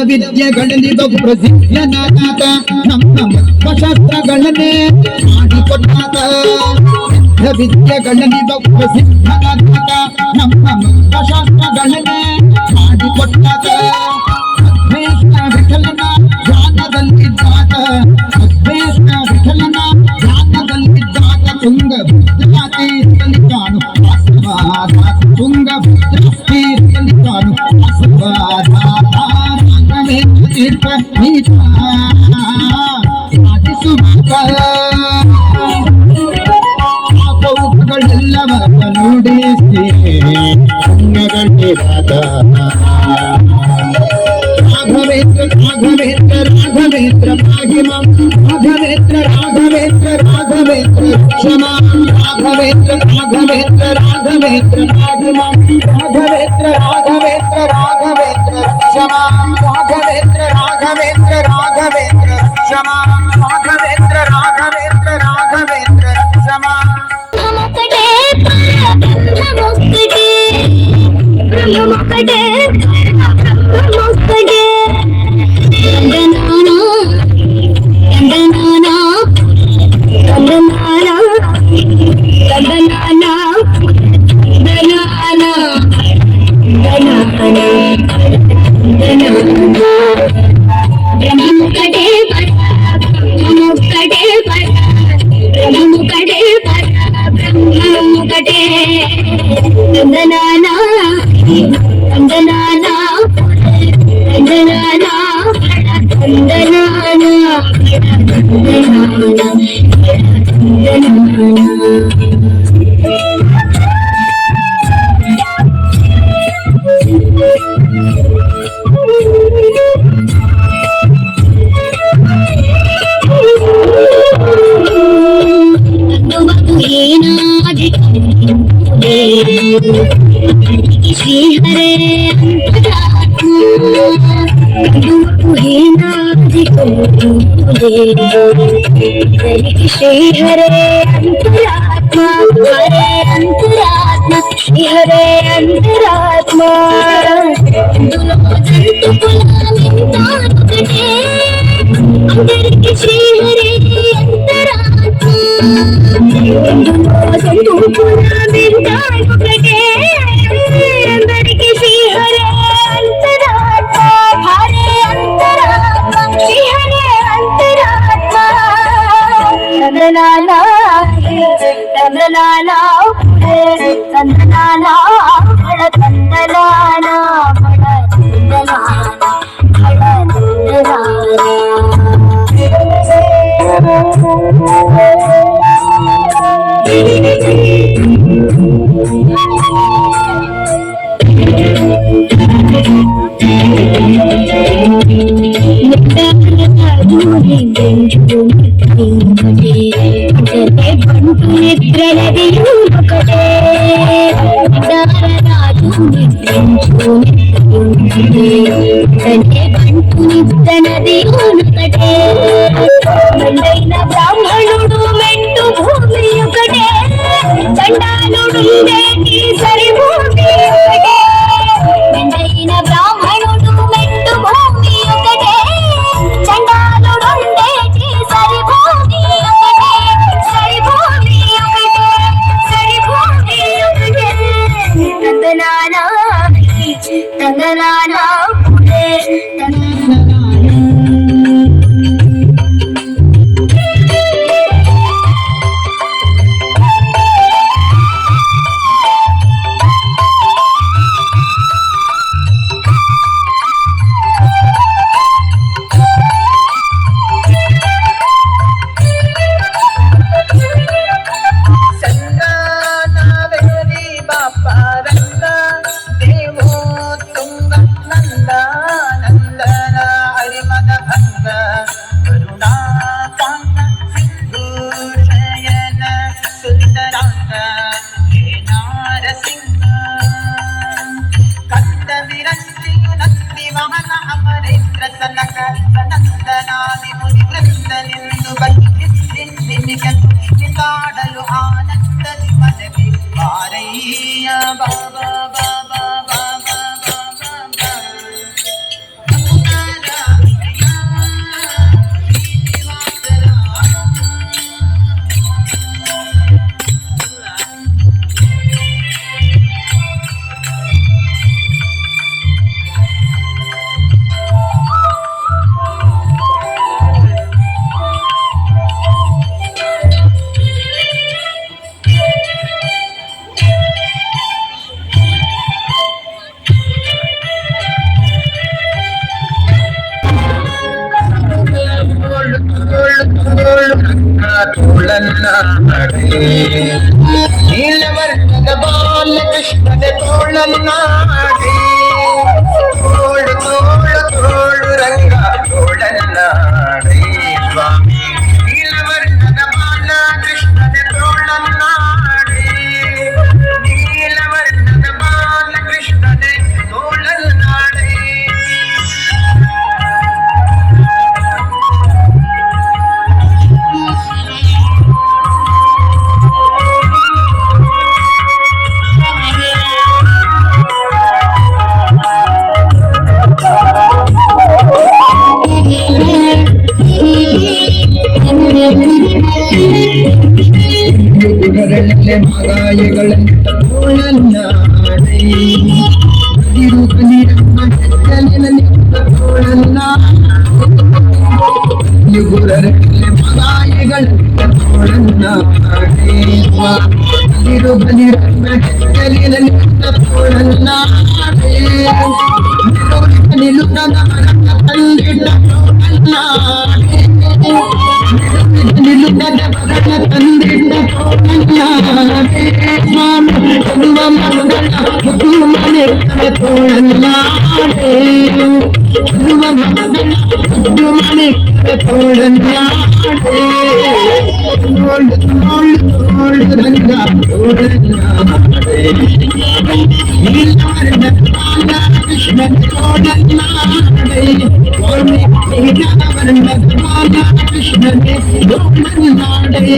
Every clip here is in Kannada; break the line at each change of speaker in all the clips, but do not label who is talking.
ವಿದ್ಯೆಗಳಲ್ಲಿ ಬಹು ಪ್ರಸಿದ್ಧನಾದ ನಮ್ಮ ಶಾಸ್ತ್ರಗಳನ್ನೇ ಮಾಡಿಕೊಟ್ಟಾಗ ವಿದ್ಯೆಗಳಲ್ಲಿ ಬಹು ಪ್ರಸಿದ್ಧನಾದ ನಮ್ಮ ಶಾಸ್ತ್ರಗಳನ್ನೇ ಮಾಡಿಕೊಟ್ಟಾಗ ವಿಠಲನ ಧ್ಯಾನದಲ್ಲಿದ್ದಾಗ ವಿಠಲನ ಧ್ಯಾನದಲ್ಲಿದ್ದಾಗ ತುಂಗಭದ್ರಾತೀರ್ಥದಲ್ಲಿ ಕಾಣು ಆಸ್ವಾದ ತುಂಗಭದ್ರಾತೀರ್ಥದಲ್ಲಿ ಕಾಣು ಆಸ್ವಾದ ಆಪೌಕಗಳೆಲ್ಲವ ನುಡಿಸಿ ಪುಣ್ಯಗಣ್ಯರಾದ ರಾಘವೇಂದ್ರ ರಾಘವೇಂದ್ರ ರಾಘವೇಂದ್ರ ಮಾಹಿಮಂ ರಾಘವೇಂದ್ರ ರಾಘವೇಂದ್ರ ರಾಘವೇಂದ್ರ ಕ್ಷಮ ರಾಘವೇಂದ್ರ ರಾಘವೇಂದ್ರ ರಾಘವೇಂದ್ರ ಮಾಹಿಮಂ ರಾಘವೇಂದ್ರ ರಾಘವೇಂದ್ರ ರಾಘವೇಂದ್ರ ಕ್ಷಮ ರಾಘವೇಂದ್ರ ರಾಘವೇಂದ್ರ ರಾಘವೇಂದ್ರ ಕ್ಷಮ ರಾಘವೇಂದ್ರ ರಾಘವೇಂದ್ರ ರಾಘವೇಂದ್ರ ಕ್ಷಮ श्री हरे अंतरात्मा
ಹರೇ ಅಂತರಾತ್ಮ ಶ್ರೀ ಹರೇ ಅಂತರಾತ್ಮ జంతు కులామింతానుకటే అందరికి శ్రీ హరే అంతరాత్మ జంతు కులామింతానుకటే అందరికి శ్రీ హరే అంతరాత్మ హరే అంతరాత్మ శ్రీ హరే అంతరాత్మ తందనానా తందనానా తందనానా బడ తందనానా బడ తందనానా బడ బంటు నిద్రలదియు ఒకటే రాజు బంటు నిద్రనదియు ఒకటే మండైన బ్రాహ్మణుడు మెంటు భూమి ఒకటే చండాలుడు సరి భూమి ఒకటే మండైన బ్రాహ్మణుడు మెంటు భూమి ఒకటే చండాలుడు సరి భూమి ఒకటే సరి భూమి ఒకటే సరి భూమి ఒకటే తందనానా తందనానా
ಾಡಲು ಆನಂದದಿ ಮನಗೆ ಬಾರಯ್ಯ ಬಾಬಾ ಬಾಬಾ ಬಾಬಾ ಬಾಬಾ ನೀಲವರ್ಣದ ಬಾಲಕೃಷ್ಣನ ತೋಳನ್ನಾಡಿ ತೋಳು ತೋಳು ತೋಳು ರಂಗ ತೋಳನ್ನಾಡಿ ಸ್ವಾಮಿ ನೀಲವರ್ಣದ ಬಾಲಕೃಷ್ಣನ ತೋಳನ್ನಾಡಿ ನೀಲವರ್ಣದ ಬಾಲಕೃಷ್ಣನ ತೋಳನ್ನಾಡಿ ಮಗಾಯಗಳನ್ನ ತೋಳನ್ನಾಡಿ ಹದಿರು ಕಲಿರಮ್ಮ ತೋಳನ್ನ ಗುರರಲ್ಲಿ ಮಗಾಯಗಳನ್ನ ತೋಳನ್ನಾಡಿ ಹದಿರು ಕಲಿರಮ್ಮ ತೋಳನ್ನಾಡಿ ನಿಲುಕದ ಮರಣ ತಂದಿಟ್ಟ ತೋಳನ್ನಾಡಿ ನಿಲುಕದ ಮರಣ ತಂದಿಟ್ಟ ತೋಳನ್ನಾಡಿ ಸ್ವಾಮಿ ಕೊಡುವ ಮಂಗಳ ಮನೆ ತೋಳನ್ನಾಡಿ ಕೊಡುವ ಮಂಗಳ ಮನೆ ತೋಳನ್ನಾಡಿ ತೋಳು ತೋಳು ತೋಳು ರಂಗ ತೋಳನ್ನಾಡಿ ನೀಲವರ್ಣ ಬಾಲಕೃಷ್ಣ ತೋಳನ್ನಾಡಿ ಸ್ವಾಮಿ ನೀಲವರ್ಣ ಬಾಲಕೃಷ್ಣನೇ ತೋಳನ್ನಾಡಿ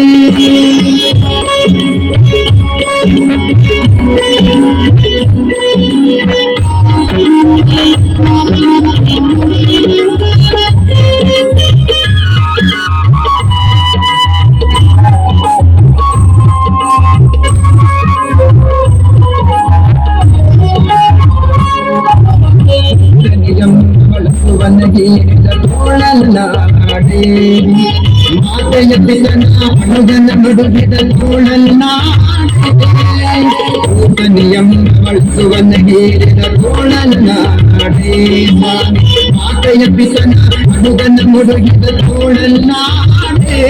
ಮುಡುಗಿದ ತೋಳಲ್ನಾಡೆಯಂ ಬಳಸುವನ ಗೀರಿದ ತೋಳಲ್ನಾಡೆ ಮಾತೆಯ ಪಿತನ ಹುಡುಗನ ಮುಡುಗಿದ ತೋಳಲ್ನಾಡೆ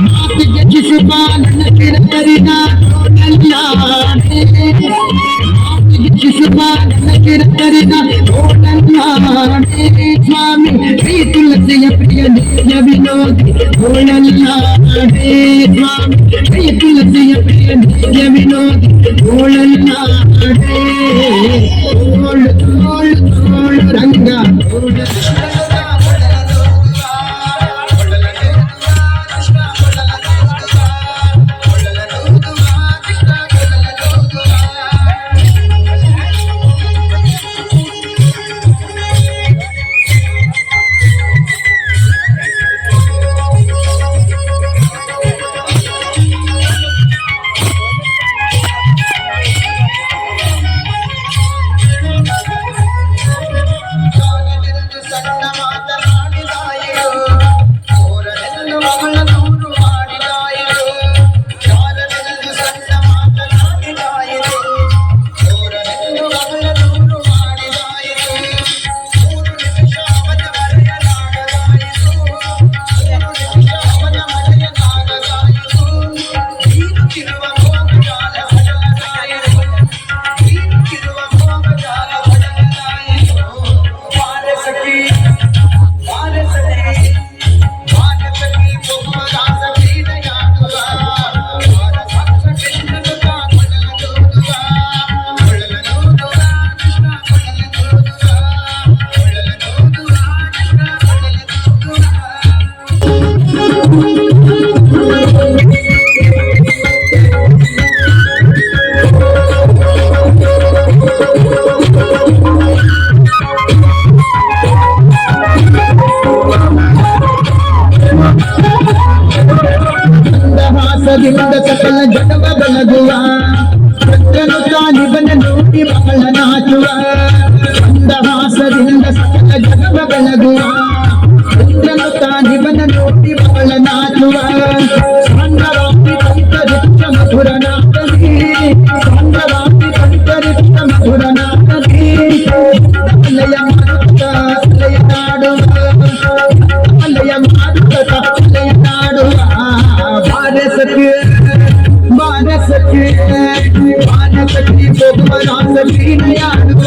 ಮಾತಿಗೆ ಶಿಶುಪಾಲನ ಕಿರಕರಿನ ತೋಳಲ್ನಾಡೆ ಶಿಶುಪಾಲನ ಕಿರಕರಿನ ತೋಳಲ್ನಾಡೆ ಸ್ವಾಮಿ ಶ್ರೀ ತುಳಸಿಯ ಪ್ರಿಯ ನಿತ್ಯ ವಿನೋದಿ ತೋಳಲ್ನಾಡೆ ಸ್ವಾಮಿ ಶ್ರೀ ತುಳಸಿಯ ಪ್ರಿಯ ನಿತ್ಯ ವಿನೋದಿ ತೋಳಲ್ನಾಡೆ ತೋಳು ತೋಳು ತೋಳು ರಂಗ ತೋಳ ಮಂದಹಾಸದಿಂದ ಸಕಲ ಜಗವ ಬೆಳಗುವ ಚಂದ್ರನು ತಾನಿಬನ ನೋಡಿ ಮಕ್ಕಳ ನಾಚುವ ಮಂದಹಾಸದಿಂದ ಸಕಲ ಜಗವ ಬೆಳಗುವ ಚಂದ್ರನು ತಾನಿಬನ ನೋಡಿ ಮಕ್ಕಳ ನಾಚುವ ಸಾಂಗವಾಪಿ ಸಂತರಿಷ್ಟ ಮಧುರ ನಾಟದಿ ಸಾಂಗವಾಪಿ ಸಂತರಿಷ್ಟ ಮಧುರ ನಾಟದಿ ಅಲಯ ಮಾರುತ ಅಲಯ ನಾಡುವ ಅಲಯ ಮಾರುತ ಅಲಯ ನಾಡುವ ಬಾರಸಕ್ಕೆ ಭಗವನಾಥ ವೀಣೆಯಾಡುವ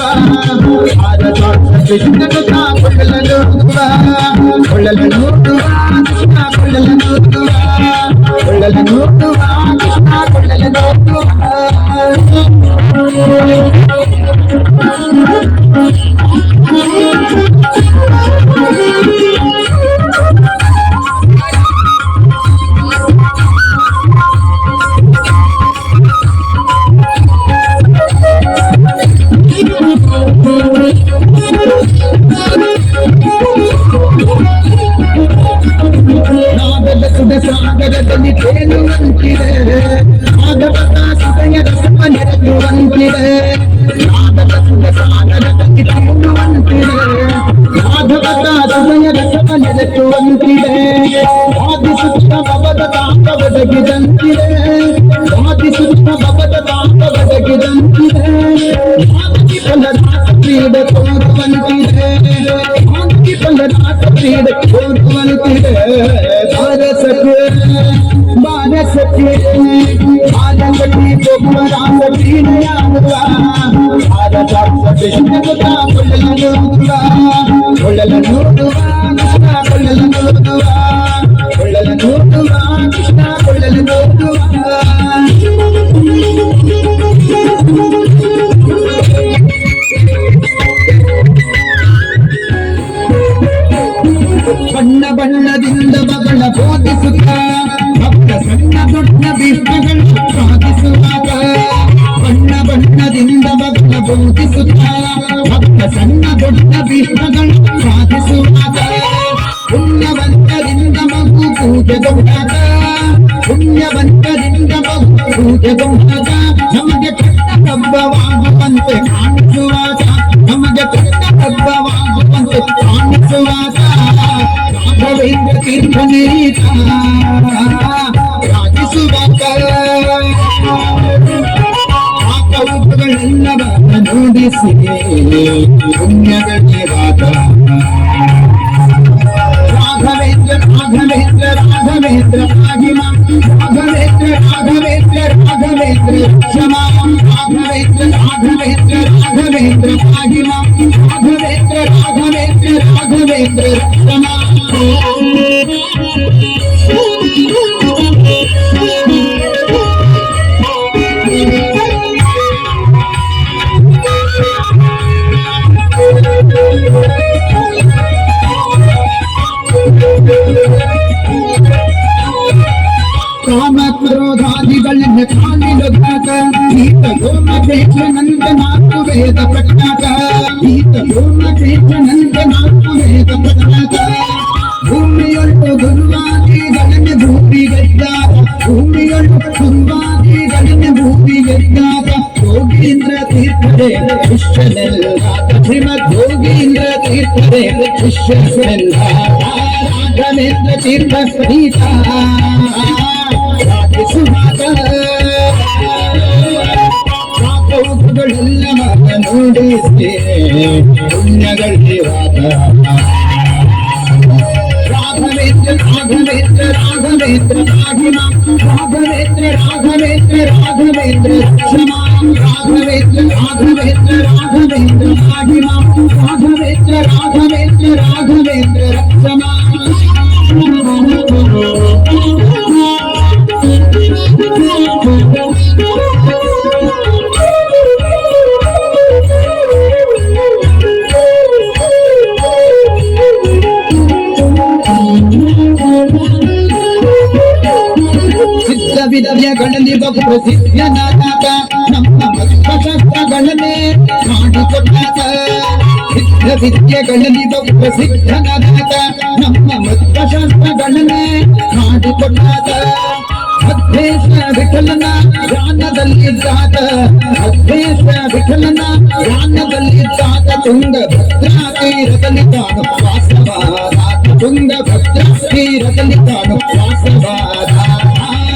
ಕೃಷ್ಣನು ಕೊಳ್ಳಲು ನೋಡುವ ಕೊಳ್ಳಲು ನೋಡುವ ಕೃಷ್ಣ ಕೊಳ್ಳಲು ನೋಡುವ ಕೊಳ್ಳಲು ನೋಡುವ ಕೃಷ್ಣ ಕೊಳ್ಳಲು ನೋಡುವ ಸಾಗರದಲ್ಲಿ ತೇಲುವಂತಿದೆ ಮಾಧವದ ಸುಧೆಯ ರಸವ ನೆರೆಯುವಂತಿದೆ ಮಾಧವ ಸಾಗರದಲ್ಲಿ ತೇಲುವಂತಿದೆ ಮಾಧವದ ಸುಧೆಯ ರಸವ ನೆರೆಯುವಂತಿದೆ ವಾದಿಸುತ್ತ ಭವದ ತಾಪ ಒದಗಿದಂತಿದೆ ವಾದಿಸುತ್ತ ಭವದ ತಾಪ ಒದಗಿದಂತಿದೆ ಮಾದಕಿ ಫಲದಾಸ ಕ್ರೀಡೆ ತೋರುವಂತಿದೆ ಮಾದಕಿ ಫಲದಾಸ ಕ್ರೀಡೆ ತೋರುವಂತಿದೆ ಬಾರಸಕ್ಕೆ ಆದಂಗಟಿ ಭಗವನಾಥ ವೀಣೆಯಾಡುವ ಕೃಷ್ಣನು ಕೊಳ್ಳಲು ನೋಡುವ ಕೊಳ್ಳಲು ನೋಡುವ ಕೃಷ್ಣ ಕೊಳ್ಳಲು ನೋಡುವ ಕೊಳ್ಳಲು ನೋಡುವ ಕೃಷ್ಣ ಕೊಳ್ಳಲು ನೋಡುವ ಬಣ್ಣ ಬಣ್ಣದಿಂದ ಮಗಳ ಬೋಧಿಸುತ್ತ ಭಕ್ತ ಸಣ್ಣ ದೊಡ್ಡ ಭೀಷ್ಮಗಳು ಸಾಧಿಸುವಾಗ ಬಣ್ಣ ಬಣ್ಣದಿಂದ ಮಗಳ ಬೋಧಿಸುತ್ತ ಭಕ್ತ ಸಣ್ಣ ದೊಡ್ಡ ಭೀಷ್ಮಗಳು ಸಾಧಿಸುವಾಗ ಪುಣ್ಯವಂತರಿಂದ ಮಗು ಪೂಜೆಗೊಂಡಾಗ ಪುಣ್ಯವಂತರಿಂದ ಮಗು ಪೂಜೆಗೊಂಡಾಗ ನಮಗೆ ಕಷ್ಟ ಹಬ್ಬವಾಗುವಂತೆ ಕಾಣಿಸುವಾಗ ನಮಗೆ ಕಷ್ಟ ಹಬ್ಬವಾಗುವಂತೆ ಕಾಣಿಸುವಾಗ ರಾಘವೇಂದ್ರ ತೀರ್ಥನೀತ ರಾಜಿಸುವ ರಾಧಿಸುವಾಗ ಪಾಪಗಳೆಲ್ಲವ ನೋಡಿಸಿ ಪುಣ್ಯಗಳಿವಾಗ ರಾಘವೇಂದ್ರ ರಾಘವೇಂದ್ರ ರಾಘವೇಂದ್ರ ರಾಗಿಮ ರಾಘವೇಂದ್ರ ರಾಘವೇಂದ್ರ ರಾಘವೇಂದ್ರ ಕ್ಷಮಾ ರಾಘವೇಂದ್ರ ರಾಘವೇಂದ್ರ ರಾಘವೇಂದ್ರ ರಾಗಿಮ ರಾಘವೇಂದ್ರ ರಾಘವೇಂದ್ರ ರಾಘವೇಂದ್ರ ಕ್ಷಮಾ ಕಾಮ ಕ್ರೋಧಾದಿಗಳನ್ನ ಕಾಲಿಲೊದ್ದಾಗ ಈತ ಗೋಮಕೇಶ ನಂದ ನಾಲ್ಕು ವೇದ ಪ್ರಖ್ಯಾತ ಈತ ಗೋಮಕೇಶ ನಂದ ನಾಲ್ಕು ವೇದ ಪ್ರಖ್ಯಾತ ಭೂಮಿಯೊಟ್ಟು ಗುರುವಾದಿಗಳನ್ನ ಭೂಮಿಗೆದ್ದಾಗ ಭೂಮಿಯೊಟ್ಟು ಗುರುವಾದಿಗಳನ್ನ ಭೂಮಿಗೆದ್ದಾಗ ಯೋಗೀಂದ್ರ ತೀರ್ಥರೇ ಶಿಷ್ಯನೆಲ್ಲಾದ ಶ್ರೀಮದ್ ಯೋಗೀಂದ್ರ ತೀರ್ಥರೇ ಶಿಷ್ಯನೆಲ್ಲಾದ ರಾಘವೇಂದ್ರ ತೀರ್ಥ ಪ್ರೀತ ಪಾಪಗಳೆಲ್ಲವ ನೋಡಿಸಿ ಪುಣ್ಯಗಳಿವಾಗ ರಾಘವೇಂದ್ರ ರಾಘವೇಂದ್ರ ರಾಘವೇಂದ್ರ ರಾಘಿಮ ರಾಘವೇಂದ್ರ ರಾಘವೇಂದ್ರ ರಾಘವೇಂದ್ರ ಕ್ಷಮಾ ರಾಘವೇಂದ್ರ ರಾಘವೇಂದ್ರ ರಾಘವೇಂದ್ರ ರಾಘಿಮ ರಾಘವೇಂದ್ರ ರಾಘವೇಂದ್ರ ರಾಘವೇಂದ್ರ ಕ್ಷಮಾ ವಿದ್ಯೆಗಳಲ್ಲಿ ಬಹು ಪ್ರಸಿದ್ಧನಾದ ನಮ್ಮ ಮಕ್ಕಳನ್ನೇ ಮಾಡಿಕೊಟ್ಟಾಗ ವಿದ್ಯೆಗಳಲ್ಲಿ ಬಹು ಪ್ರಸಿದ್ಧನಾದ ನಮ್ಮ ಮಕ್ಕಳನ್ನೇ ಮಾಡಿಕೊಟ್ಟಾಗ ಮಧ್ವೇಶ ವಿಠಲನ ಯಾನದಲ್ಲಿದ್ದಾಗ ಮಧ್ವೇಶ ವಿಠಲನ ಯಾನದಲ್ಲಿದ್ದಾಗ ತುಂಗಭದ್ರಾ ತೀರದಲ್ಲಿ ತಾನು ವಾಸವಾದ ತುಂಗಭದ್ರಾ ತೀರದಲ್ಲಿ ತಾನು ವಾಸವಾದ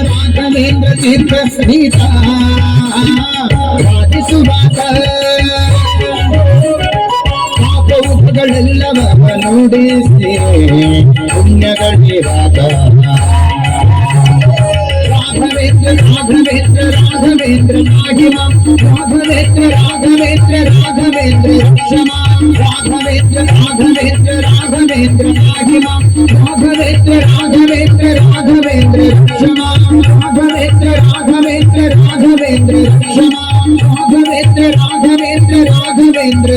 ರಾಘವೇಂದ್ರ ತೀರ್ಥ ಪ್ರೀತ ರಾಧಿಸುವಾಗ ಪಾಪಗಳೆಲ್ಲವ ನೋಡಿಸಿ ಪುಣ್ಯಗಳಿವಾಗ ರಾಘವೇಂದ್ರ ರಾಘವೇಂದ್ರ ರಾಘವೇಂದ್ರ ರಾಗಿಮ ರಾಘವೇಂದ್ರ ರಾಘವೇಂದ್ರ ರಾಘವೇಂದ್ರ ಕ್ಷಮಾ ರಾಘವೇಂದ್ರ ರಾಘವೇಂದ್ರ ರಾಘವೇಂದ್ರ ರಾಗಿಮ ರಾಘವೇಂದ್ರ ರಾಘವೇಂದ್ರ ರಾಘವೇಂದ್ರ ಕ್ಷಮಾ ರಾಘವೇಂದ್ರ ರಾಘವೇಂದ್ರ ರಾಘವೇಂದ್ರ ಕ್ಷಮಾ ರಾಘವೇಂದ್ರ ರಾಘವೇಂದ್ರ ರಾಘವೇಂದ್ರ